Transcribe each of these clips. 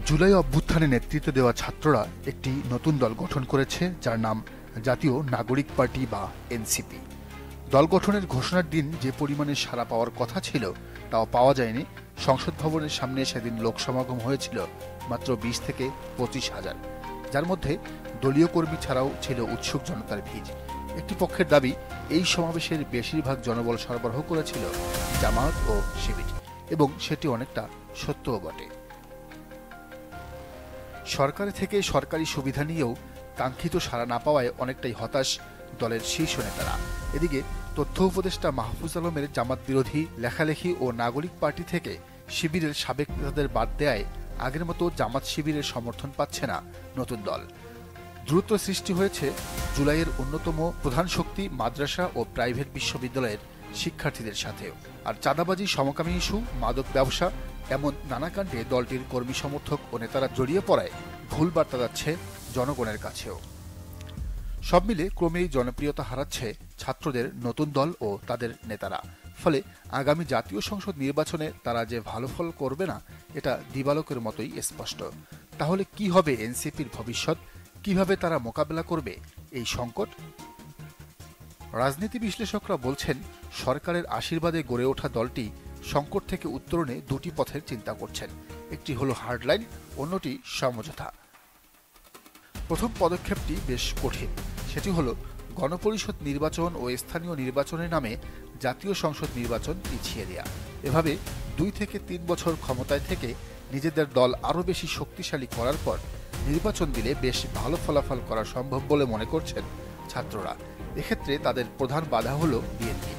জুলাই অভ্যুত্থানে নেতৃত্ব দেওয়া ছাত্ররা একটি নতুন দল গঠন করেছে, যার নাম জাতীয় নাগরিক পার্টি বা এনসিপি। দল গঠনের ঘোষণার দিন যে পরিমাণে সাড়া পাওয়ার কথা ছিল তাও পাওয়া যায়নি। সংসদ ভবনের সামনে সেদিন লোক সমাগম হয়েছিল মাত্র 20 থেকে 25 হাজার, যার মধ্যে দলীয় কর্মী ছাড়াও ছিল উৎসুক জনতার ভিড়। একটি পক্ষের দাবি, এই সমাবেশের বেশিরভাগ জনবল সরবরাহ করেছিল জামায়াত ও শিবির, এবং সেটি অনেকটা সত্যও বটে। সরকার থেকে সরকারি সুবিধা নিয়েও কাঙ্ক্ষিত সাড়া না পাওয়ায় অনেকটাই হতাশ দলের শীর্ষ নেতারা। এদিকে তথ্য উপদেষ্টা মাহফুজ আলমের জামাত বিরোধী লেখালেখি ও নাগরিক পার্টি থেকে শিবিরের সাবেক নেতাদের বাদ দেয়ায় আগের মতো জামাত শিবিরের সমর্থন পাচ্ছে না নতুন দল। দ্রুত সৃষ্টি হয়েছে জুলাইয়ের অন্যতম প্রধান শক্তি মাদ্রাসা ও প্রাইভেট বিশ্ববিদ্যালয়ের শিক্ষার্থীদের সাথেও। আর চাঁদাবাজি, সমকামী ইস্যু, মাদক ব্যবসা, এমন নানা কাণ্ডে দলটির কর্মী সমর্থক ও নেতারা জড়িয়ে পড়ায় ভুল বার্তা যাচ্ছে জনগণের কাছেও। সব মিলে ক্রমেই জনপ্রিয়তা হারাচ্ছে ছাত্রদের নতুন দল ও তাদের নেতারা। ফলে আগামী জাতীয় সংসদ নির্বাচনে তারা যে ভালো ফল করবে না, এটা দিবালোকের মতোই স্পষ্ট। তাহলে কি হবে এনসিপির ভবিষ্যৎ? কিভাবে তারা মোকাবেলা করবে এই সংকট? রাজনীতি বিশ্লেষকরা বলছেন, সরকারের আশীর্বাদে গড়ে ওঠা দলটি সংকট থেকে উত্তরণে দুটি পথের চিন্তা করছেন। একটি হলো হার্ডলাইন, অন্যটি সমঝোতা। প্রথম পদক্ষেপটি বেশ কঠিন। সেটি হলো গণপরিষদ নির্বাচন ও স্থানীয় নির্বাচনের নামে জাতীয় সংসদ নির্বাচন পিছিয়ে দেয়া। এভাবে 2 থেকে 3 বছর ক্ষমতায় থেকে নিজেদের দল আরও বেশি শক্তিশালী করার পর নির্বাচন দিলে বেশ ভালো ফলাফল করা সম্ভব বলে মনে করছেন ছাত্ররা। এক্ষেত্রে তাদের প্রধান বাধা হলো বিএনপি।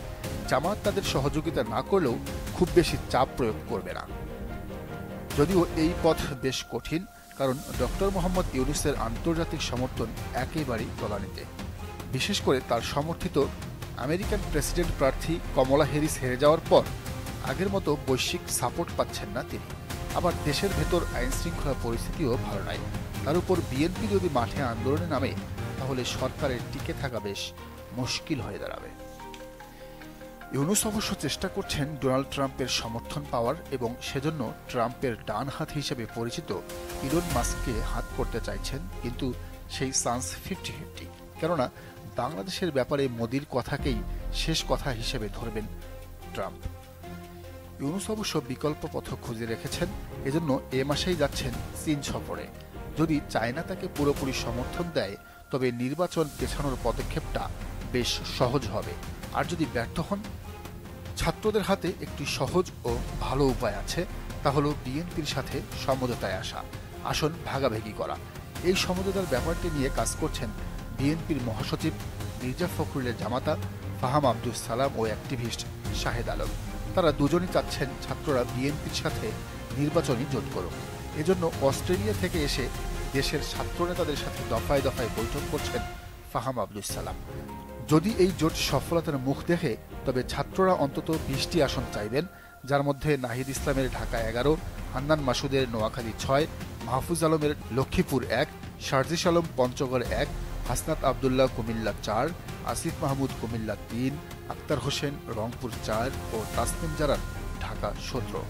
জামায়াত তাদের সহযোগিতা না করলেও খুব বেশি চাপ প্রয়োগ করবে না। যদিও এই পথ বেশ কঠিন, কারণ ডক্টর মোহাম্মদ ইউনূসের আন্তর্জাতিক সমর্থন একেবারেই তলানিতে। বিশেষ করে তার সমর্থিত আমেরিকান প্রেসিডেন্ট প্রার্থী কমলা হ্যারিস হেরে যাওয়ার পর আগের মতো বৈশ্বিক সাপোর্ট পাচ্ছেন না তিনি। আবার দেশের ভেতর আইনশৃঙ্খলা পরিস্থিতিও ভালো নাই। তার উপর বিএনপি যদি মাঠে আন্দোলনে নামে, তাহলে সরকারের টিকে থাকা বেশ মুশকিল হয়ে দাঁড়াবে। ইউনূস অবশ্য চেষ্টা করছেন ডোনাল্ড ট্রাম্পের সমর্থন পাওয়ার, এবং সেজন্য ট্রাম্পের ডান হাত হিসেবে পরিচিত ইলন মাস্ককে হাত করতে চাইছেন, কিন্তু সেই চান্স 50-50। কেননা বাংলাদেশের ব্যাপারে মোদির কথাকেই শেষ কথা হিসেবে ধরবেন ট্রাম্প। ইউনূস অবশ্য বিকল্প পথ খুঁজে রেখেছেন, এজন্য এ মাসেই যাচ্ছেন চীন সফরে। যদি চায়না তাকে পুরোপুরি সমর্থন দেয়, তবে নির্বাচন পেছানোর পদক্ষেপটা বেশ সহজ হবে। আর যদি ব্যর্থ হন, ছাত্রদের হাতে একটি সহজ ও ভালো উপায় আছে, তা হলো বিএনপির সাথে সমঝোতায় আসা, আসন ভাগাভাগি করা। এই সমঝোতার ব্যাপারটি নিয়ে কাজ করছেন বিএনপির মহাসচিব মির্জা ফখরুলের জামাতা ফাহাম আব্দুস সালাম ও অ্যাক্টিভিস্ট শাহেদ আলম। তারা দুজনই চাচ্ছেন ছাত্ররা বিএনপির সাথে নির্বাচনী জোট করুক। এজন্য অস্ট্রেলিয়া থেকে এসে দেশের ছাত্র নেতাদের সাথে দফায় দফায় বৈঠক করছেন ফাহাম আব্দুস সালাম। যদি এই জোট সফলতার মুখ দেখে, তবে ছাত্ররা অন্তত 20টি আসন চাইবেন, যার মধ্যে নাহিদ ইসলামের ঢাকা 11, হান্নান মাসুদের নোয়াখালী 6, মাহফুজ আলমের লক্ষ্মীপুর 1, শারজিস আলম পঞ্চগড় 1, হাসনাত আবদুল্লাহ কুমিল্লা 4, আসিফ মাহমুদ কুমিল্লা 3, আক্তার হোসেন রংপুর 4 ও তাসনিম জারার ঢাকা 17।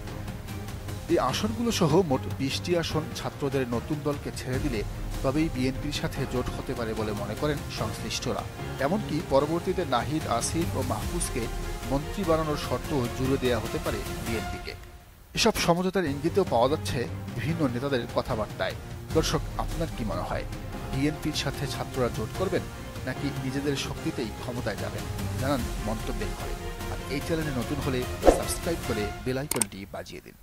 এই আসনগুলো সহ মোট 20টি আসন ছাত্রদের নতুন দলকে ছেড়ে দিলে তবেই বিএনপির সাথে জোট হতে পারে বলে মনে করেন সংশ্লিষ্টরা। এমনকি পরবর্তীতে নাহিদ, আসিফ ও মাহফুজকে মন্ত্রী বানানোর শর্ত জুড়ে দেওয়া হতে পারে বিএনপিকে। এসব সমঝোতার ইঙ্গিতেও পাওয়া যাচ্ছে বিভিন্ন নেতাদের কথাবার্তায়। দর্শক, আপনার কি মনে হয়, বিএনপির সাথে ছাত্ররা জোট করবেন নাকি নিজেদের শক্তিতেই ক্ষমতায় যাবেন? জানান মন্তব্যের ঘরে। আর এই চ্যানেলে নতুন হলে সাবস্ক্রাইব করে বেল আইকনটি বাজিয়ে দিন।